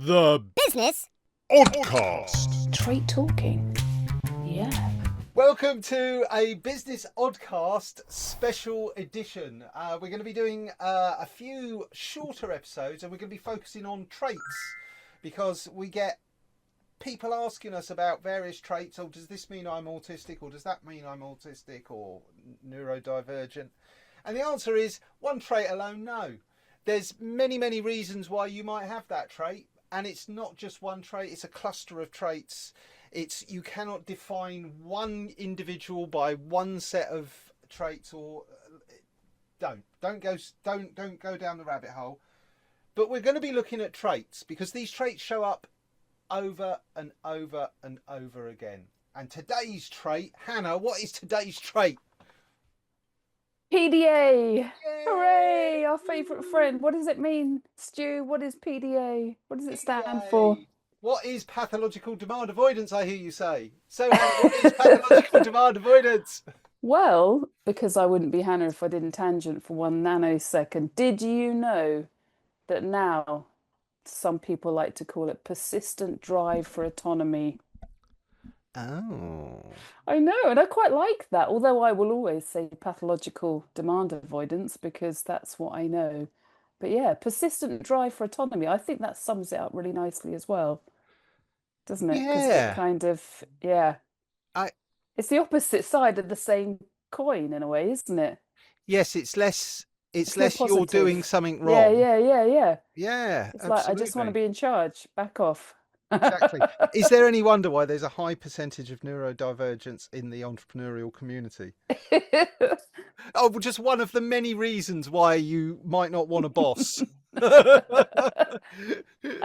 The Business Oddcast. Trait talking. Yeah. Welcome to a Business Oddcast special edition. We're going to be doing a few shorter episodes, and we're going to be focusing on traits because we get people asking us about various traits. Oh, does this mean I'm autistic, or does that mean I'm autistic or neurodivergent? And the answer is one trait alone, no. There's many reasons why you might have that trait, and it's not just one trait, it's a cluster of traits. You cannot define one individual by one set of traits, or don't go down the rabbit hole. But we're going to be looking at traits because these traits show up over and over and over again. And today's trait, Hannah, what is today's trait? PDA. Yay! Hooray! Our favourite friend. What does it mean, Stu? What is PDA? What does it stand for? What is pathological demand avoidance, I hear you say? So, Hannah, what is pathological demand avoidance? Well, because I wouldn't be Hannah if I didn't tangent for 1 nanosecond. Did you know that now some people like to call it persistent drive for autonomy? Oh. I know, and I quite like that, although I will always say pathological demand avoidance because that's what I know. But yeah, persistent drive for autonomy, I think that sums it up really nicely as well, doesn't it? Because Yeah. it kind of, yeah. It's the opposite side of the same coin in a way, isn't it? Yes, it's less more you're positive. doing something wrong. Yeah. Yeah, It's like, I just want to be in charge. Back off. Exactly. Is there any wonder why there's a high percentage of neurodivergence in the entrepreneurial community? Oh, well, just one of the many reasons why you might not want a boss. I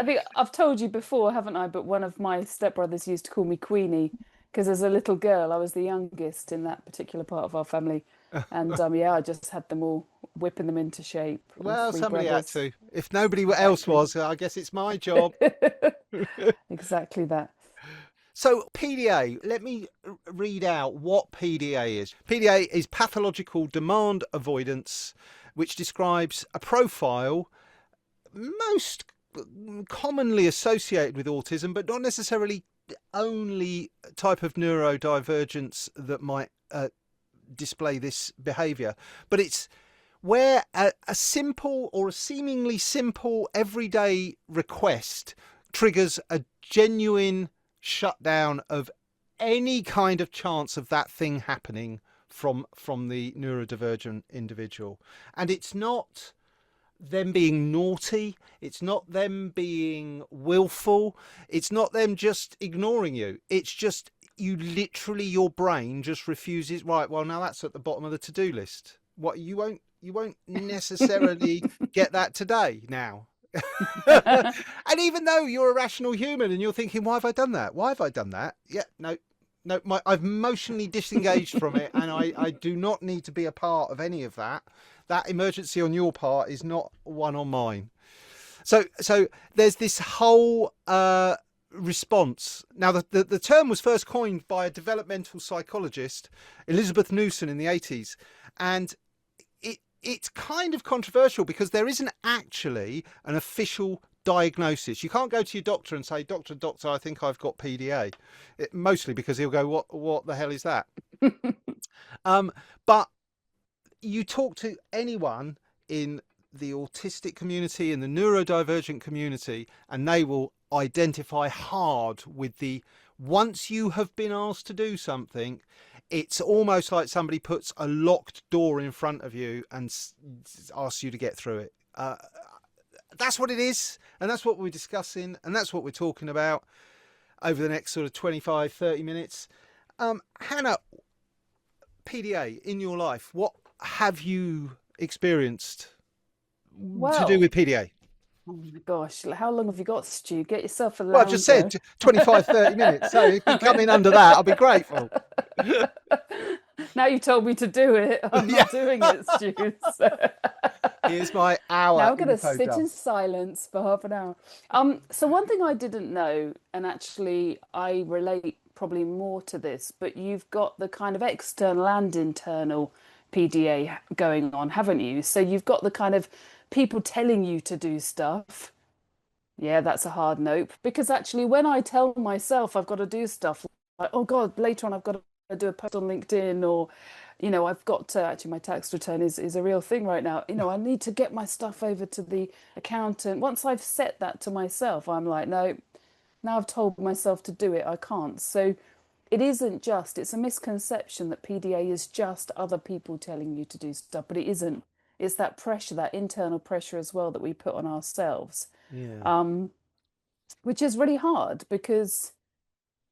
think I've told you before, haven't I? But one of my stepbrothers used to call me Queenie because as a little girl, I was the youngest in that particular part of our family. And yeah, I just had them all whipping them into shape. all Well, 3 somebody brothers. had to. If nobody else was, I guess it's my job. Exactly that. So PDA, let me read out what PDA is. PDA is pathological demand avoidance, which describes a profile most commonly associated with autism, but not necessarily the only type of neurodivergence that might display this behaviour. But it's where a simple or a seemingly simple everyday request triggers a genuine shutdown of any kind of chance of that thing happening from the neurodivergent individual. And it's not them being naughty, it's not them being willful, it's not them just ignoring you, it's just you literally, your brain just refuses. Right, well, now that's at the bottom of the to-do list. What, you won't necessarily get that today now. And even though you're a rational human and you're thinking, why have I done that? Yeah, no, I've emotionally disengaged from it, and I do not need to be a part of any of that. That emergency on your part is not one on mine. So there's this whole response. Now, the term was first coined by a developmental psychologist, Elizabeth Newson, in the 80s, and it's kind of controversial because there isn't actually an official diagnosis. You can't go to your doctor and say, doctor, I think I've got PDA. Mostly because he'll go, what the hell is that? But you talk to anyone in the autistic community, in the neurodivergent community, and they will identify hard with once you have been asked to do something, it's almost like somebody puts a locked door in front of you and asks you to get through it. That's what it is, and that's what we're discussing, and that's what we're talking about over the next sort of 25, 30 minutes. Hannah, PDA, in your life, what have you experienced to do with PDA? Oh my gosh, how long have you got, Stu? Get yourself a lounger. Well, I just said 25, 30 minutes, so if you come in under that, I'll be grateful. Now you've told me to do it, I'm not doing it, Stu. So. Here's my hour. Now I'm going to sit in silence for half an hour. So one thing I didn't know, and actually I relate probably more to this, but you've got the kind of external and internal PDA going on, haven't you? So you've got the kind of people telling you to do stuff, Yeah, that's a hard nope. Because actually, when I tell myself I've got to do stuff like, oh God, later on I've got to do a post on LinkedIn, or, I've got to actually my tax return is a real thing right now. I need to get my stuff over to the accountant. Once I've set that to myself, I'm like, no, now I've told myself to do it, I can't. So it isn't just, it's a misconception that PDA is just other people telling you to do stuff, but it isn't. It's that pressure, that internal pressure as well that we put on ourselves, Yeah. um, which is really hard because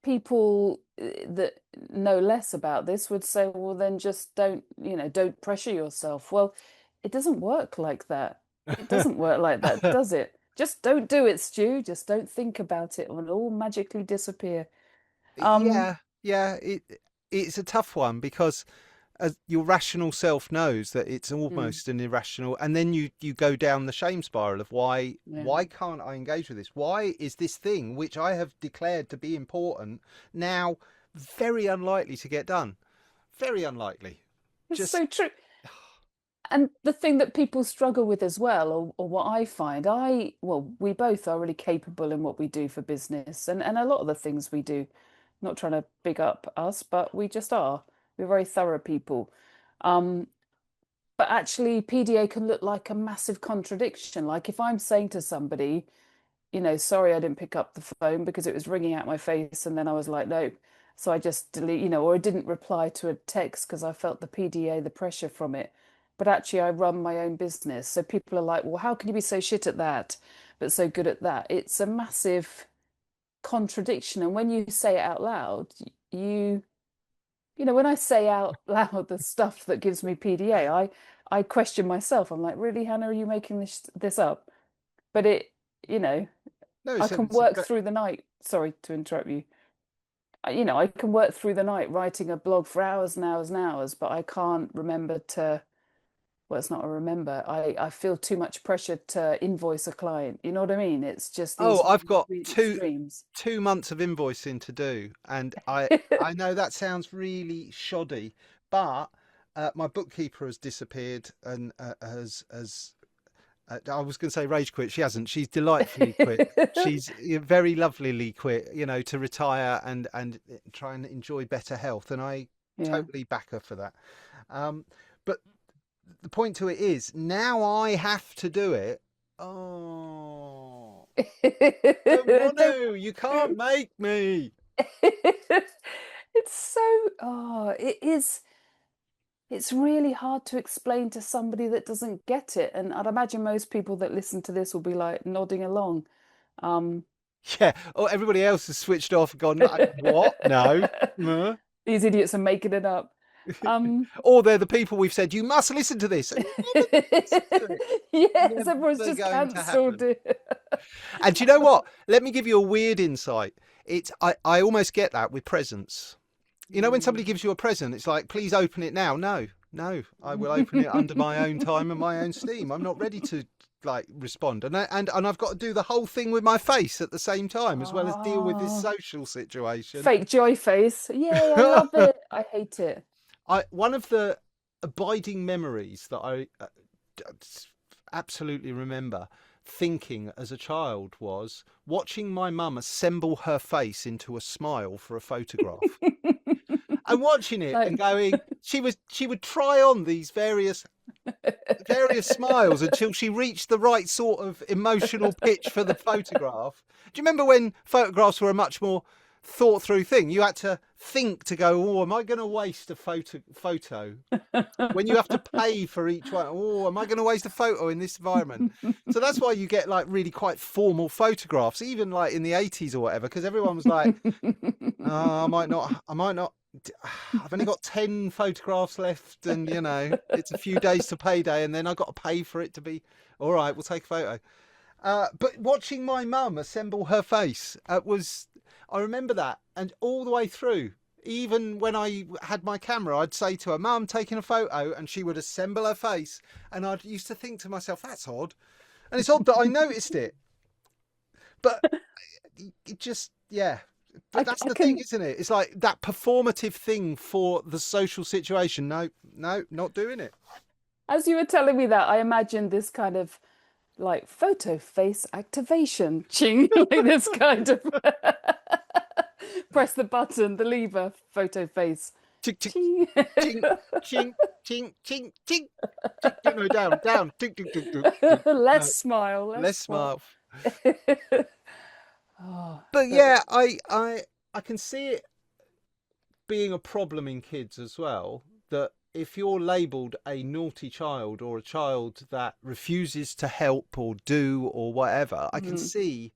people that know less about this would say, well, then just don't pressure yourself. Well, it doesn't work like that. It doesn't work like that, does it? Just don't do it, Stu. Just don't think about it, and it'll all magically disappear. Um, Yeah, yeah, it's a tough one because as your rational self knows that it's mm, almost an irrational, and then you go down the shame spiral of yeah. why can't I engage with this? Why is this thing which I have declared to be important now very unlikely to get done? Very unlikely. It's Just so true. And the thing that people struggle with as well, or what I find, well, we both are really capable in what we do for business and a lot of the things we do. Not trying to big up us, but we just are. We're very thorough people. Um, but actually, PDA can look like a massive contradiction. Like if I'm saying to somebody, sorry, I didn't pick up the phone because it was ringing out my face. And then I was like, no. So I just delete, or I didn't reply to a text because I felt the PDA, the pressure from it. But actually, I run my own business. So people are like, well, how can you be so shit at that, but so good at that? It's a massive contradiction. And when you say it out loud, you, when I say out loud the stuff that gives me PDA, I question myself. I'm like, really, Hannah, are you making this up? But you know, no, I it's, can it's a work great. through the night. Sorry to interrupt you. I can work through the night writing a blog for hours and hours and hours, but I can't remember to, well, it's not a remember. I feel too much pressure to invoice a client. You know what I mean? It's just Oh, these I've really, got really two extremes. 2 months of invoicing to do, and I know that sounds really shoddy, but my bookkeeper has disappeared and has I was going to say rage quit. She hasn't. She's delightfully quit. She's very lovelily quit. To retire and try and enjoy better health, and I Yeah. totally back her for that. But the point to it is now I have to do it. Oh. Don't want Don't. to. You can't make me. It's so, it is. It's really hard to explain to somebody that doesn't get it. And I'd imagine most people that listen to this will be like nodding along. Um, Yeah. Oh, everybody else has switched off and gone, "Like, what? No. Meh." these idiots are making it up. Um, Or they're the people we've said, you must listen to this. And never listen to it. yes, everyone's Never just going to cancelled happen. it. And do you know what? Let me give you a weird insight. I almost get that with presents. When somebody Mm. gives you a present, it's like, please open it now. No, no, I will open it under my own time and my own steam. I'm not ready to respond, and I've got to do the whole thing with my face at the same time, as well as deal with this Oh, social situation. fake joy face. Yay, I love it. I hate it. One of the abiding memories that I absolutely remember thinking as a child was watching my mum assemble her face into a smile for a photograph. And watching it and Like, going, she would try on these various smiles until she reached the right sort of emotional pitch for the photograph. Do you remember when photographs were a much more thought through thing? You had to think to go, oh, am I going to waste a photo? When you have to pay for each one, oh, am I going to waste a photo in this environment? So that's why you get like really quite formal photographs, even like in the 80s or whatever, because everyone was like, oh, I might not. I've only got 10 photographs left, and it's a few days to payday, and then I got to pay for it to be all right. We'll take a photo. But watching my mum assemble her face I remember that, and all the way through. Even when I had my camera, I'd say to her, "Mum, taking a photo," and she would assemble her face, and I used to think to myself, "That's odd," and it's odd that I noticed it, but it just, yeah. But that's I the thing, can, isn't it? It's like that performative thing for the social situation. No, no, not doing it. as you were telling me that, I imagined this kind of like photo face activation, ching, like this kind of press the button, the lever, photo face, Tick, tick, ching. ching, ching, ching, ching, ching. Tick, no, down, down. Tick, tick, tick, tick, tick. No, Less smile, less smile. Oh, But yeah, I can see it being a problem in kids as well, that if you're labelled a naughty child or a child that refuses to help or do or whatever, I can see,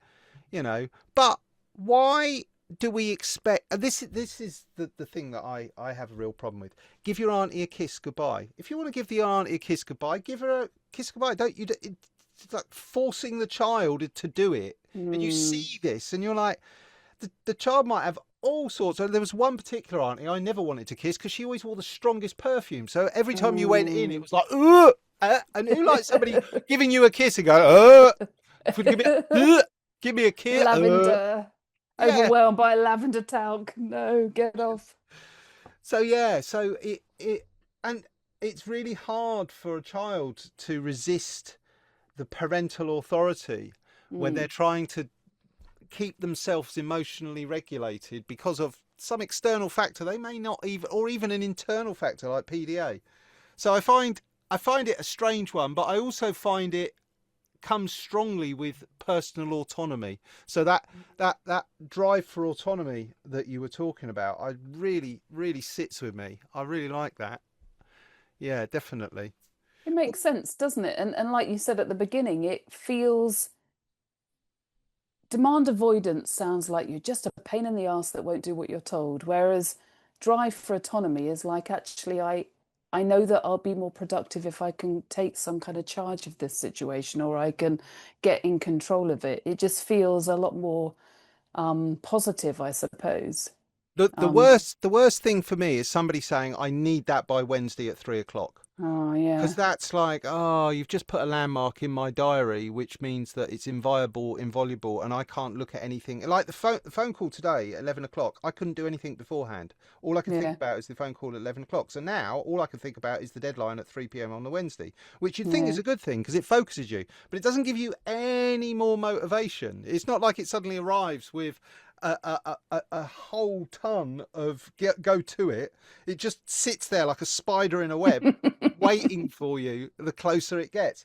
but why do we expect, and this is the thing that I have a real problem with. Give your auntie a kiss goodbye. If you want to give the auntie a kiss goodbye, give her a kiss goodbye. Don't you? It's like forcing the child to do it. And you see this and you're like, the child might have all sorts. There was one particular auntie I never wanted to kiss because she always wore the strongest perfume. So every time you went in, it was like, and who likes somebody giving you a kiss and go, give me a kiss. Lavender. Yeah. Overwhelmed by lavender talc. No, get off. So yeah, so and it's really hard for a child to resist the parental authority when they're trying to keep themselves emotionally regulated because of some external factor they may not even, or even an internal factor like PDA. So I find it a strange one, but I also find it comes strongly with personal autonomy. So that drive for autonomy that you were talking about, I really sits with me. I really like that. Yeah, definitely. It makes sense, doesn't it? And like you said at the beginning, it feels demand avoidance sounds like you're just a pain in the ass that won't do what you're told. Whereas drive for autonomy is like, actually, I know that I'll be more productive if I can take some kind of charge of this situation, or I can get in control of it. It just feels a lot more positive, I suppose. The worst thing for me is somebody saying, I need that by Wednesday at 3:00. Oh, yeah. Because that's like, oh, you've just put a landmark in my diary, which means that it's inviolable, and I can't look at anything. Like the phone call today at 11:00, I couldn't do anything beforehand. All I could think about is the phone call at 11:00. So now all I can think about is the deadline at 3 p.m. on the Wednesday, which you'd think is a good thing because it focuses you, but it doesn't give you any more motivation. It's not like it suddenly arrives with a whole ton of go to it. It just sits there like a spider in a web waiting for you the closer it gets.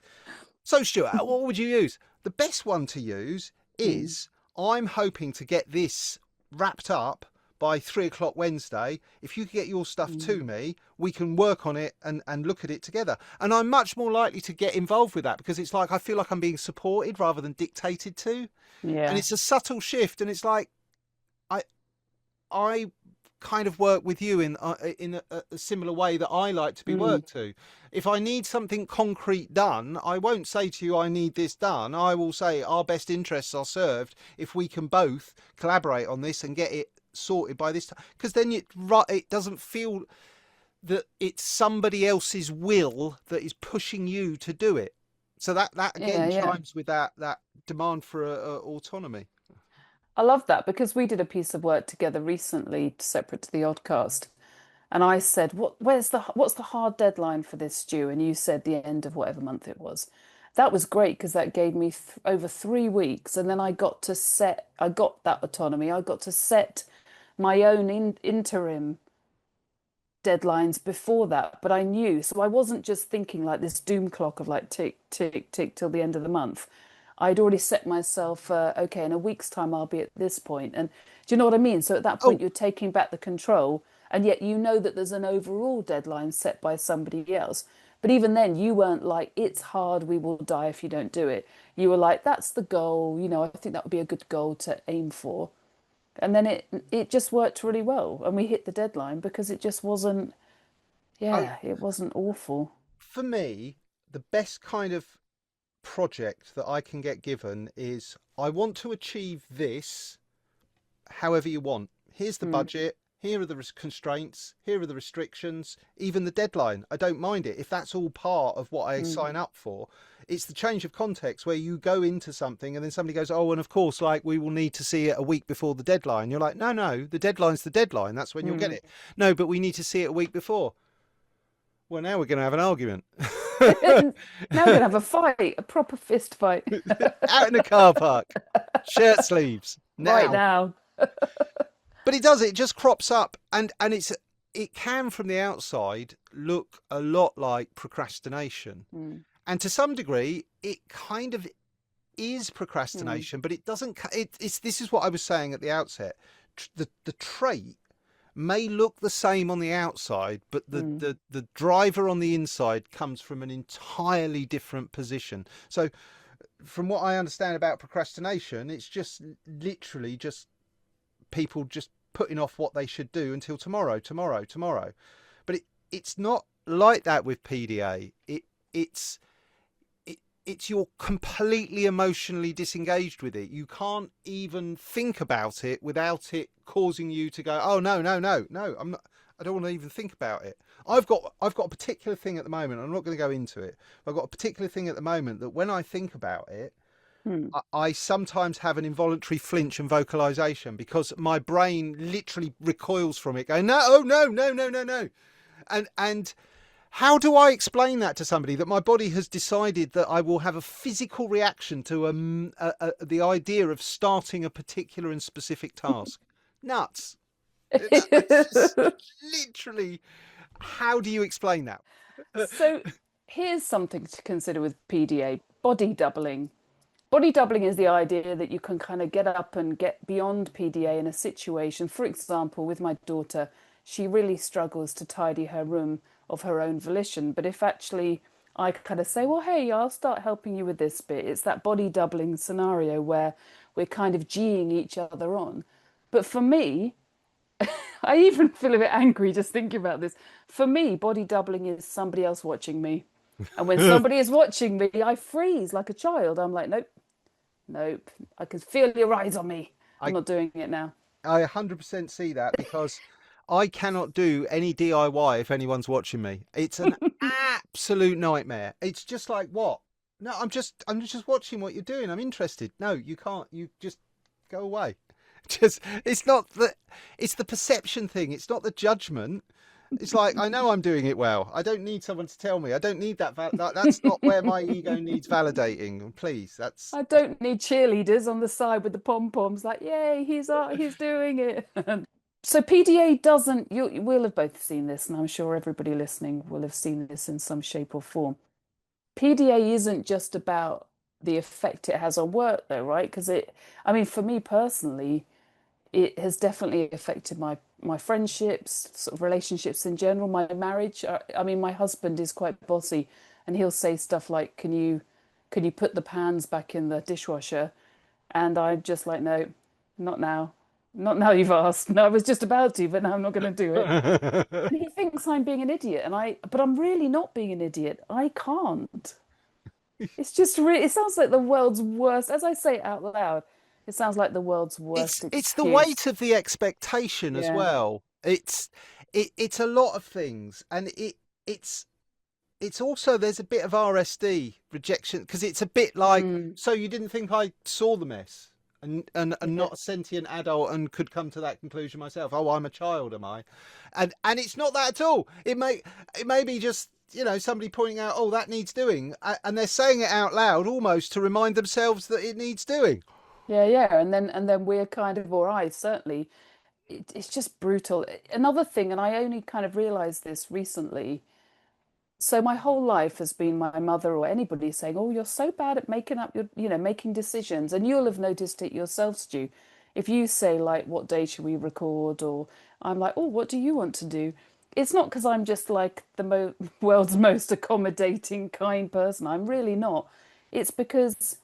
So Stuart, what would you use? The best one to use is, I'm hoping to get this wrapped up by 3:00 Wednesday. If you could get your stuff to me, we can work on it and look at it together. And I'm much more likely to get involved with that because it's like I feel like I'm being supported rather than dictated to. Yeah. And it's a subtle shift, and it's like I kind of work with you in a similar way that I like to be worked to. If I need something concrete done, I won't say to you, I need this done. I will say our best interests are served if we can both collaborate on this and get it sorted by this time. Because then it doesn't feel that it's somebody else's will that is pushing you to do it. So that again chimes with that demand for autonomy. I love that because we did a piece of work together recently, separate to the Oddcast, and I said, what's the hard deadline for this, Stu? And you said the end of whatever month it was. That was great because that gave me over 3 weeks, and then I got that autonomy. I got to set my own interim deadlines before that, but I knew, so I wasn't just thinking like this doom clock of like tick, tick, tick till the end of the month. I'd already set myself, okay, in a week's time, I'll be at this point. And do you know what I mean? So at that point, you're taking back the control, and yet you know that there's an overall deadline set by somebody else. But even then, you weren't like, it's hard, we will die if you don't do it. You were like, that's the goal. I think that would be a good goal to aim for. And then it just worked really well. And we hit the deadline because it just wasn't, it wasn't awful. For me, the best kind of project that I can get given is, I want to achieve this however you want. Here's the budget, here are the constraints, here are the restrictions, even the deadline. I don't mind it if that's all part of what I sign up for. It's the change of context where you go into something and then somebody goes, oh, and of course, like, we will need to see it a week before the deadline. You're like, no, the deadline's the deadline, that's when you'll get it. No, but we need to see it a week before. Well, now we're going to have an argument. Now we're gonna have a fight, a proper fist fight Out in the car park, shirt sleeves right now. now. But it does. It just crops up, and it can from the outside look a lot like procrastination, and to some degree, it kind of is procrastination. But it doesn't. This is what I was saying at the outset. The trait may look the same on the outside, but the driver on the inside comes from an entirely different position. So, from what I understand about procrastination, it's just literally just people just putting off what they should do until tomorrow. But it's not like that with PDA. It's you're completely emotionally disengaged with it. You can't even think about it without it causing you to go, oh no, I'm not, I don't want to even think about it. I've got a particular thing at the moment. I'm not going to go into it. But I've got a particular thing at the moment that when I think about it, I sometimes have an involuntary flinch and vocalization because my brain literally recoils from it, going, no. And how do I explain that to somebody, that my body has decided that I will have a physical reaction to the idea of starting a particular and specific task? Nuts. Just literally, how do you explain that? So here's something to consider with PDA, body doubling. Body doubling is the idea that you can kind of get up and get beyond PDA in a situation. For example, with my daughter, she really struggles to tidy her room of her own volition. But if actually I kind of say, well, hey, I'll start helping you with this bit. It's that body doubling scenario where we're kind of geeing each other on. But for me, I even feel a bit angry just thinking about this. For me, body doubling is somebody else watching me. And when somebody is watching me, I freeze like a child. I'm like, nope. I can feel your eyes on me. I'm not doing it now. I 100% see that because I cannot do any DIY if anyone's watching me. It's an absolute nightmare. It's just like, what? No, I'm just watching what you're doing. I'm interested. No, you can't. You just go away. It's the perception thing. It's not the judgment. It's like, I know I'm doing it well. I don't need someone to tell me. I don't need that. That's not where my ego needs validating. Please, I don't need cheerleaders on the side with the pom-poms like, yay, he's doing it. So PDA doesn't, we'll have both seen this, and I'm sure everybody listening will have seen this in some shape or form. PDA isn't just about the effect it has on work though, right? Because for me personally, it has definitely affected my friendships, sort of relationships in general, my marriage. My husband is quite bossy, and he'll say stuff like, can you put the pans back in the dishwasher? And I'm just like, no, not now. Not now you've asked. No, I was just about to, but now I'm not going to do it. And he thinks I'm being an idiot, but I'm really not being an idiot. I can't. It's just it sounds like the world's worst. As I say it out loud, it sounds like the world's worst. It's the weight of the expectation as well. It's a lot of things, and it's also, there's a bit of RSD, rejection, because it's a bit like, so you didn't think I saw the mess and not a sentient adult and could come to that conclusion myself. Oh, I'm a child, am I? And it's not that at all. It may be just, somebody pointing out, oh, that needs doing, and they're saying it out loud almost to remind themselves that it needs doing. Yeah, and then we're kind of, or I certainly, it's just brutal. Another thing, and I only kind of realized this recently. So my whole life has been my mother or anybody saying, "Oh, you're so bad at making up making decisions," and you'll have noticed it yourself, Stu. If you say like, "What day should we record?" or I'm like, "Oh, what do you want to do?" It's not because I'm just like the world's most accommodating, kind person. I'm really not. It's because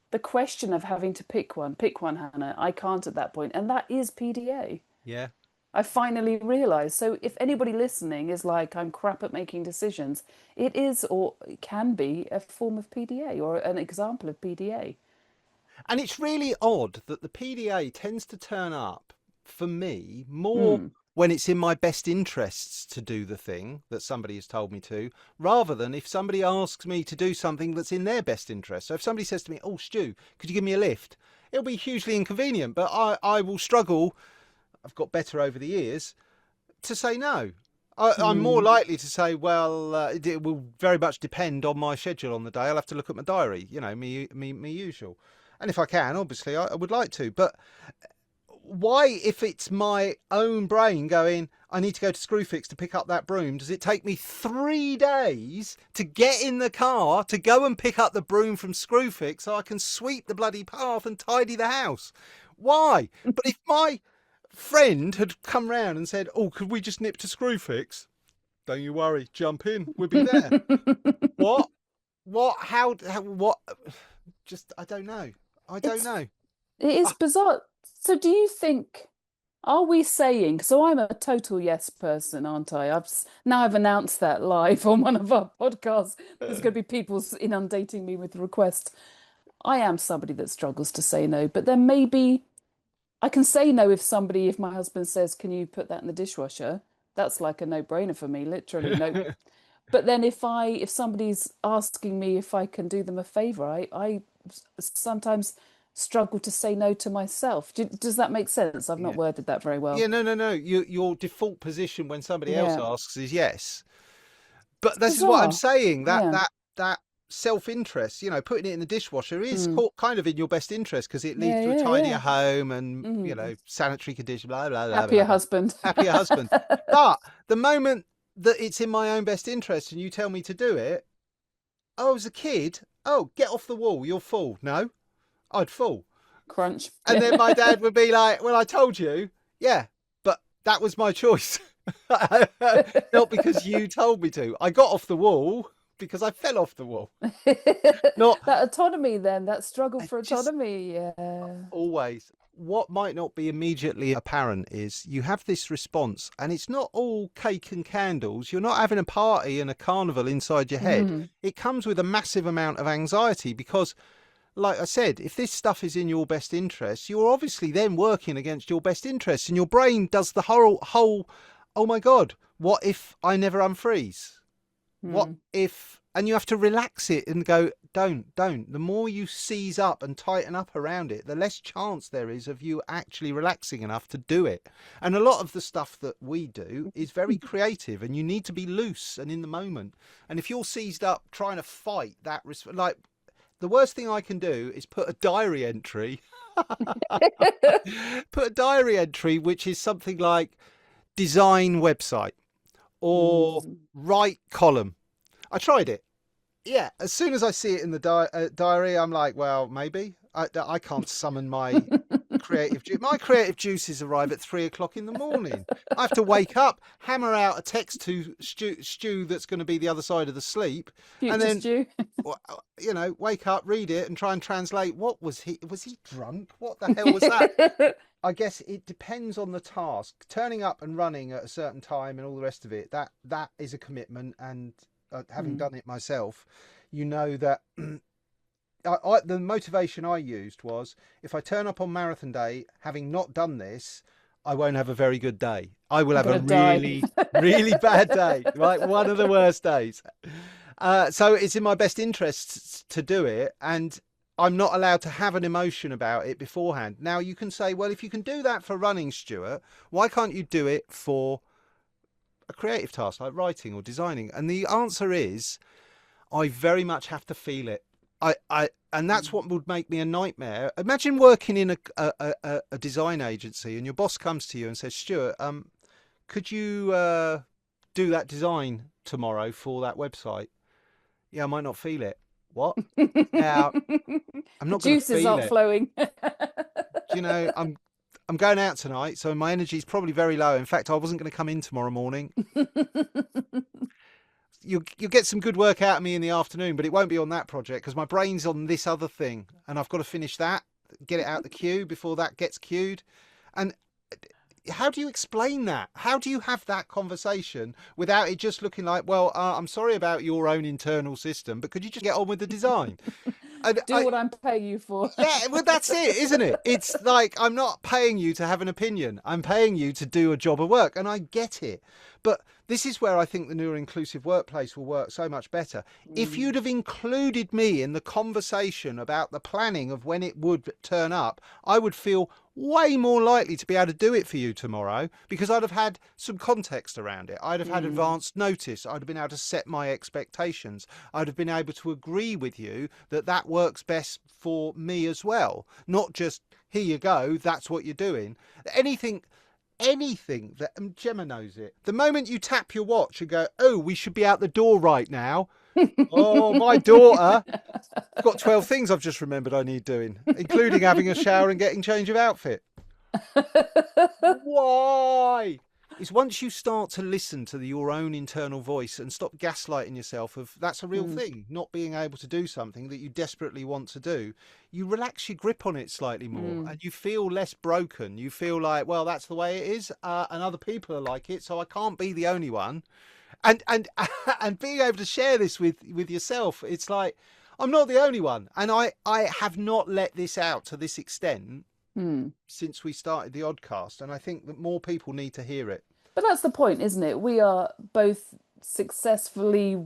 the question of having to pick one, Hannah, I can't at that point. And that is PDA. Yeah. I finally realised. So if anybody listening is like, I'm crap at making decisions, it is, or it can be, a form of PDA or an example of PDA. And it's really odd that the PDA tends to turn up, for me, more when it's in my best interests to do the thing that somebody has told me to, rather than if somebody asks me to do something that's in their best interest. So if somebody says to me, "Oh, Stu, could you give me a lift?" It'll be hugely inconvenient, but I will struggle, I've got better over the years, to say no. I'm more likely to say, well, it will very much depend on my schedule on the day. I'll have to look at my diary, me usual. And if I can, obviously, I would like to. But why, if it's my own brain going, I need to go to Screwfix to pick up that broom, does it take me 3 days to get in the car to go and pick up the broom from Screwfix so I can sweep the bloody path and tidy the house? Why? But if my friend had come round and said, oh, could we just nip to Screwfix? Don't you worry, jump in, we'll be there. What? How, what? Just, I don't know. Know. It is bizarre. So do you think, are we saying, so I'm a total yes person, aren't I? I've announced that live on one of our podcasts. There's going to be people inundating me with requests. I am somebody that struggles to say no, but then maybe I can say no if my husband says, can you put that in the dishwasher? That's like a no-brainer for me, literally no. But then if somebody's asking me if I can do them a favour, I sometimes struggle to say no to myself. Does that make sense? I've not worded that very well. Yeah, no. Your default position when somebody else asks is yes. But this is what I'm saying, that self-interest, putting it in the dishwasher is kind of in your best interest because it leads to a tidier home and, sanitary condition, blah, blah, blah. Happier husband. Happier husband. But the moment that it's in my own best interest and you tell me to do it, as a kid, get off the wall, you'll fall. No, I'd fall. Crunch. And then my dad would be like, well, I told you. Yeah, but that was my choice. Not because you told me to. I got off the wall because I fell off the wall. Not that autonomy then, that struggle for autonomy. Always. What might not be immediately apparent is you have this response and it's not all cake and candles. You're not having a party and a carnival inside your head. It comes with a massive amount of anxiety because, like I said, if this stuff is in your best interest, you're obviously then working against your best interest and your brain does the whole, oh my God, what if I never unfreeze? What if, and you have to relax it and go, don't. The more you seize up and tighten up around it, the less chance there is of you actually relaxing enough to do it. And a lot of the stuff that we do is very creative and you need to be loose and in the moment. And if you're seized up trying to fight that, like the worst thing I can do is put a diary entry, which is something like design website or write column. I tried it. Yeah, as soon as I see it in the diary, I'm like, well, maybe. I can't summon my creative juice. My creative juices arrive at 3 o'clock in the morning. I have to wake up, hammer out a text to Stu that's going to be the other side of the sleep. Future and then, Stu. wake up, read it and try and translate. What was he? Was he drunk? What the hell was that? I guess it depends on the task. Turning up and running at a certain time and all the rest of it, that is a commitment. And having done it myself, you know that the motivation I used was if I turn up on marathon day, having not done this, I won't have a very good day. I will have a really, really bad day, right? One of the worst days. So it's in my best interests to do it. And I'm not allowed to have an emotion about it beforehand. Now you can say, well, if you can do that for running, Stuart, why can't you do it for a creative task like writing or designing? And the answer is, I very much have to feel it. And that's what would make me a nightmare. Imagine working in a design agency and your boss comes to you and says, Stuart, could you do that design tomorrow for that website? Yeah, I might not feel it. What? Now, I'm not going to feel it. Juices aren't flowing. I'm going out tonight, so my energy is probably very low. In fact, I wasn't going to come in tomorrow morning. You'll get some good work out of me in the afternoon, but it won't be on that project because my brain's on this other thing and I've got to finish that, get it out the queue before that gets queued. And how do you explain that? How do you have that conversation without it just looking like, well, I'm sorry about your own internal system, but could you just get on with the design? Do what I'm paying you for. Yeah, well, that's it, isn't it? It's like, I'm not paying you to have an opinion. I'm paying you to do a job of work, and I get it. But this is where I think the Neuroinclusive Workplace will work so much better. If you'd have included me in the conversation about the planning of when it would turn up, I would feel way more likely to be able to do it for you tomorrow because I'd have had some context around it. I'd have had advanced notice. I'd have been able to set my expectations. I'd have been able to agree with you that that works best for me as well. Not just, here you go, that's what you're doing. Anything that, and Gemma knows it. The moment you tap your watch and go, oh, we should be out the door right now. Oh, my daughter. I've got 12 things I've just remembered I need doing, including having a shower and getting change of outfit. Why? Is once you start to listen to your own internal voice and stop gaslighting yourself of that's a real thing, not being able to do something that you desperately want to do, you relax your grip on it slightly more and you feel less broken. You feel like, well, that's the way it is, and other people are like it, so I can't be the only one. And being able to share this with yourself, it's like, I'm not the only one. And I have not let this out to this extent since we started the Oddcast. And I think that more people need to hear it. But that's the point, isn't it? We are both successfully,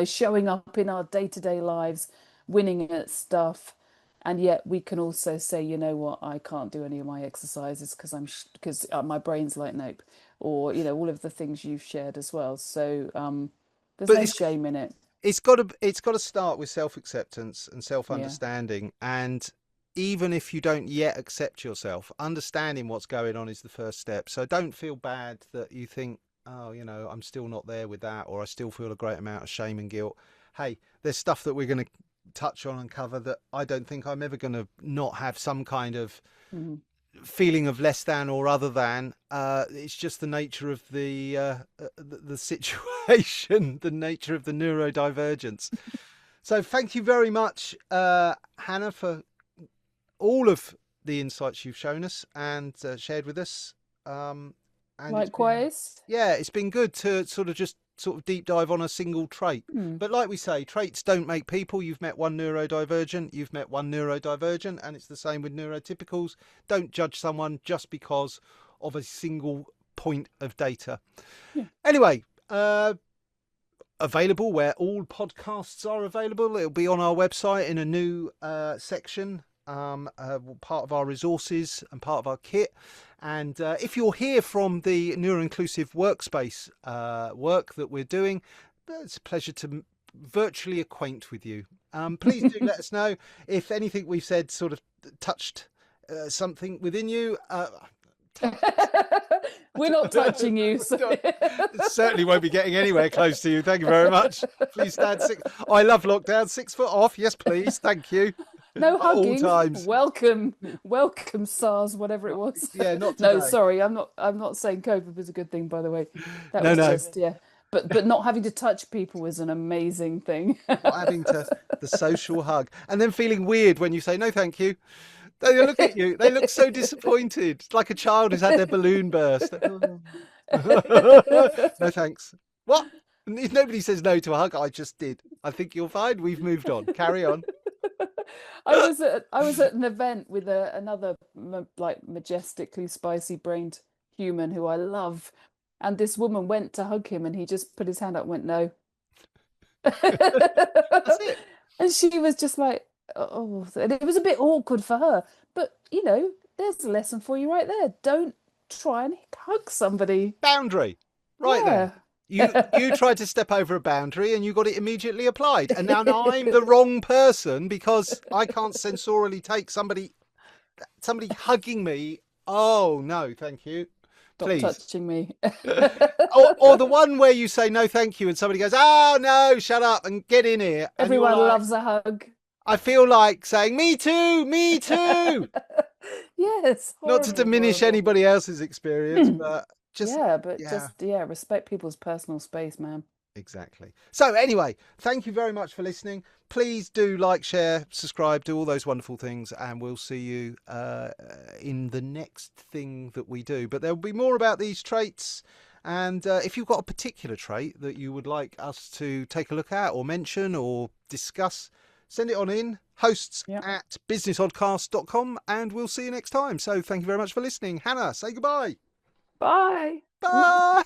showing up in our day-to-day lives, winning at stuff. And yet we can also say, you know what, I can't do any of my exercises because my brain's like, nope. Or, all of the things you've shared as well. So there's no shame in it. It's got to start with self-acceptance and self-understanding. And even if you don't yet accept yourself, understanding what's going on is the first step. So don't feel bad that you think, oh, I'm still not there with that, or I still feel a great amount of shame and guilt. Hey, there's stuff that we're going to touch on and cover that I don't think I'm ever going to not have some kind of feeling of less than or other than. It's just the nature of the situation, the nature of the neurodivergence. So thank you very much, Hannah, for all of the insights you've shown us and shared with us. And likewise. It's been good to sort of deep dive on a single trait. But like we say, traits don't make people. You've met one neurodivergent, you've met one neurodivergent, and it's the same with neurotypicals. Don't judge someone just because of a single point of data. Anyway, available where all podcasts are available. It'll be on our website in a new section, part of our resources and part of our kit. And if you're here from the Neuroinclusive Workspace work that we're doing, it's a pleasure to virtually acquaint with you. Please do let us know if anything we've said sort of touched something within you. We're not touching you. So. Certainly won't be getting anywhere close to you. Thank you very much. Please stand I love lockdown. 6 foot off. Yes, please. Thank you. No hugging. All times. Welcome, SARS, whatever it was. Yeah, not today. No, sorry, I'm not saying COVID was a good thing, by the way. That was just But not having to touch people is an amazing thing. Not having the social hug, and then feeling weird when you say no, thank you. They look at you. They look so disappointed. It's like a child who's had their balloon burst. No thanks. What? If nobody says no to a hug, I just did. I think you're fine. We've moved on. Carry on. I was at an event with another majestically spicy brained human who I love, and this woman went to hug him and he just put his hand up and went no. That's it. And she was just like, oh, and it was a bit awkward for her, but there's a lesson for you right there. Don't try and hug somebody. Boundary right there. You tried to step over a boundary and you got it immediately applied. And now I'm the wrong person because I can't sensorially take somebody hugging me. Oh, no, thank you. Please. Stop touching me. or the one where you say no, thank you, and somebody goes, oh, no, shut up and get in here. And everyone loves a hug. I feel like saying, me too, me too. Yes. Not to diminish anybody else's experience, but just respect people's personal space, man. Exactly. So anyway, thank you very much for listening. Please do like, share, subscribe, do all those wonderful things, and we'll see you in the next thing that we do. But there'll be more about these traits. And if you've got a particular trait that you would like us to take a look at or mention or discuss, send it on in, hosts@businessoddcast.com, and we'll see you next time. So thank you very much for listening. Hannah, say goodbye. Bye. Bye.